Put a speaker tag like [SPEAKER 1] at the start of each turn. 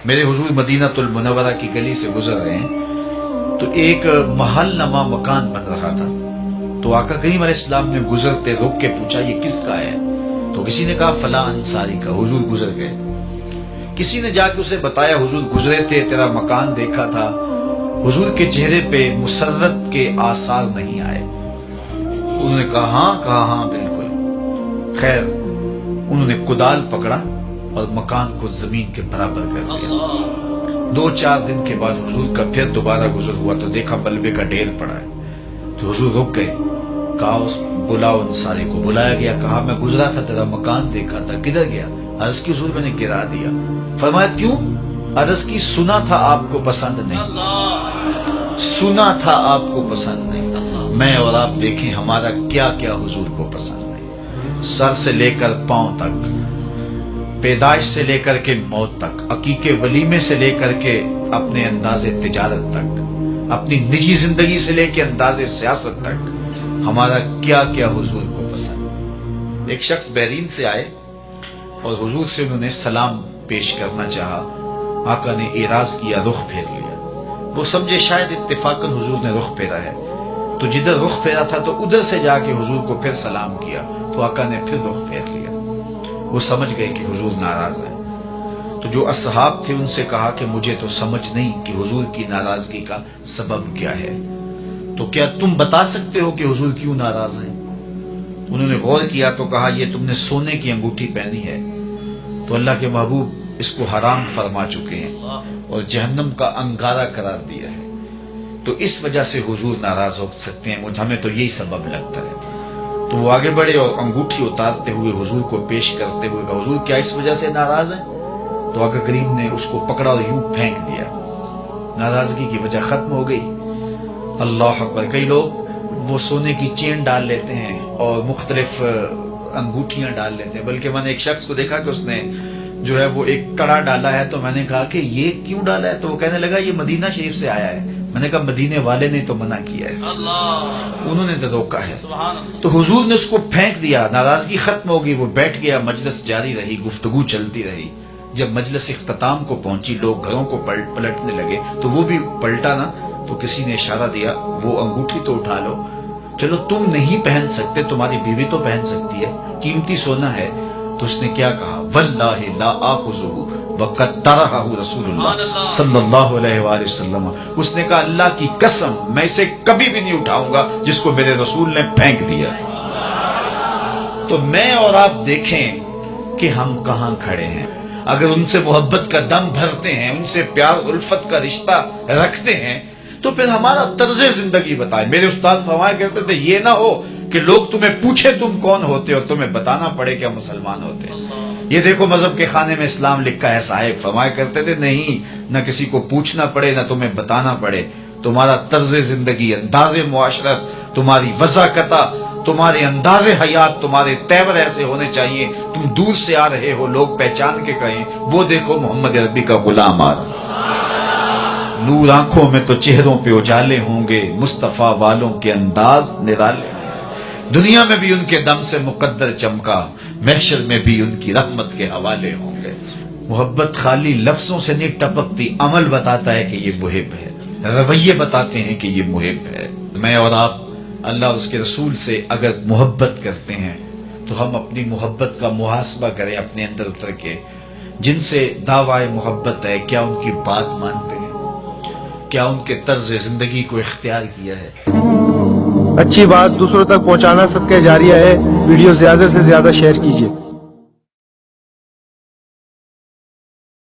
[SPEAKER 1] میرے حضور مدینہ المنورہ کی گلی سے گزر رہے ہیں تو ایک محل نما مکان بن رہا تھا، تو آقا کریم علیہ السلام نے گزرتے رک کے پوچھا یہ کس کا ہے؟ تو کسی نے کہا فلاں انصاری کا۔ حضور گزر گئے، کسی نے جا کے اسے بتایا حضور گزرے تھے، تیرا مکان دیکھا تھا۔ حضور کے چہرے پہ مسرت کے آثار نہیں آئے۔ انہوں نے کہا ہاں بالکل۔ خیر انہوں نے کدال پکڑا اور مکان کو زمین کے برابر کر دیا۔ 2-4 دن کے بعد حضور کا پھر دوبارہ گزر ہوا تو دیکھا ملبے کا ڈھیر پڑا ہے، تو حضور رک گئے، کہا اس بلاؤ انصاری کو۔ بلایا گیا، کہا میں گزرا تھا، تیرا مکان دیکھا تھا، کدھر گیا؟ عرض کی حضور میں نے گرا دیا۔ فرمایا کیوں؟ عرض کی سنا تھا آپ کو پسند نہیں، سنا تھا آپ کو پسند نہیں۔ میں اور آپ دیکھیں ہمارا کیا کیا حضور کو پسند نہیں، سر سے لے کر پاؤں تک، پیدائش سے لے کر کے موت تک، عقیقے ولیمے سے لے کر کے اپنے انداز تجارت تک، اپنی نجی زندگی سے لے کے انداز سیاست تک، ہمارا کیا کیا حضور کو پسند۔ ایک شخص بحرین سے آئے اور حضور سے انہوں نے سلام پیش کرنا چاہا، آقا نے اعراض کیا، رخ پھیر لیا۔ وہ سمجھے شاید اتفاقاً حضور نے رخ پھیرا ہے، تو جدھر رخ پھیرا تھا تو ادھر سے جا کے حضور کو پھر سلام کیا، تو آقا نے پھر رخ پھیر لیا۔ وہ سمجھ گئے کہ حضور ناراض ہیں، تو جو اصحاب تھے ان سے کہا کہ مجھے تو سمجھ نہیں کہ حضور کی ناراضگی کا سبب کیا ہے، تو کیا تم بتا سکتے ہو کہ حضور کیوں ناراض ہیں؟ انہوں نے غور کیا تو کہا یہ تم نے سونے کی انگوٹھی پہنی ہے تو اللہ کے محبوب اس کو حرام فرما چکے ہیں اور جہنم کا انگارہ قرار دیا ہے، تو اس وجہ سے حضور ناراض ہو سکتے ہیں، ہمیں تو یہی سبب لگتا ہے۔ تو وہ آگے بڑھے اور انگوٹھی اتارتے ہوئے حضور کو پیش کرتے ہوئے کہا حضور کیا اس وجہ سے ناراض ہیں؟ تو آقا کریم نے اس کو پکڑا اور یوں پھینک دیا، ناراضگی کی وجہ ختم ہو گئی۔ اللہ اکبر۔ کئی لوگ وہ سونے کی چین ڈال لیتے ہیں اور مختلف انگوٹھیاں ڈال لیتے ہیں، بلکہ میں نے ایک شخص کو دیکھا کہ اس نے جو ہے وہ ایک کڑا ڈالا ہے، تو میں نے کہا کہ یہ کیوں ڈالا ہے؟ تو وہ کہنے لگا یہ مدینہ شریف سے آیا ہے۔ میں نے کہا مدینے والے نے تو منع کیا ہے، انہوں نے تو روکا ہے۔ تو حضور نے اس کو پھینک دیا، ناراضگی ختم ہو گئی، وہ بیٹھ گیا، مجلس جاری رہی، گفتگو چلتی رہی۔ جب مجلس اختتام کو پہنچی، لوگ گھروں کو پلٹنے لگے، تو وہ بھی پلٹا نا، تو کسی نے اشارہ دیا وہ انگوٹھی تو اٹھا لو، چلو تم نہیں پہن سکتے، تمہاری بیوی تو پہن سکتی ہے، قیمتی سونا ہے۔ تو اس نے کیا کہا؟ واللہ لا آخذہ وقد طرحہ رسول اللہ صلی اللہ علیہ وآلہ وسلم۔ اس نے کہا اللہ کی قسم میں اسے کبھی بھی نہیں اٹھاؤں گا جس کو میرے رسول نے پھینک دیا۔ تو میں اور آپ دیکھیں کہ ہم کہاں کھڑے ہیں۔ اگر ان سے محبت کا دم بھرتے ہیں، ان سے پیار الفت کا رشتہ رکھتے ہیں، تو پھر ہمارا طرز زندگی بتائیں۔ میرے استاد فرمایا کرتے تھے یہ نہ ہو کہ لوگ تمہیں پوچھے تم کون ہوتے اور تمہیں بتانا پڑے کہ ہم مسلمان ہوتے ہیں۔ یہ دیکھو مذہب کے خانے میں اسلام لکھا ہے، صاحب فرمایا کرتے تھے نہیں، نہ کسی کو پوچھنا پڑے نہ تمہیں بتانا پڑے، تمہارا طرز زندگی، انداز معاشرت، تمہاری وضاحت، تمہارے انداز حیات، تمہارے تیور ایسے ہونے چاہیے تم دور سے آ رہے ہو لوگ پہچان کے کہیں وہ دیکھو محمد عربی کا غلام آ رہا۔ نور آنکھوں میں تو چہروں پہ اجالے ہوں گے، مصطفیٰ والوں کے انداز نرالے، دنیا میں بھی ان کے دم سے مقدر چمکا، محشر میں بھی ان کی رحمت کے حوالے ہوں گے۔ محبت خالی لفظوں سے نہیں ٹپکتی، عمل بتاتا ہے کہ یہ محب ہے، رویے بتاتے ہیں کہ یہ محب ہے۔ میں اور آپ اللہ اور اس کے رسول سے اگر محبت کرتے ہیں تو ہم اپنی محبت کا محاسبہ کریں اپنے اندر اتر کے۔ جن سے دعوی محبت ہے کیا ان کی بات مانتے ہیں؟ کیا ان کے طرز زندگی کو اختیار کیا ہے؟
[SPEAKER 2] اچھی بات دوسروں تک پہنچانا صدقہ جاریہ ہے۔ ویڈیو زیادہ سے زیادہ شیئر کیجیے۔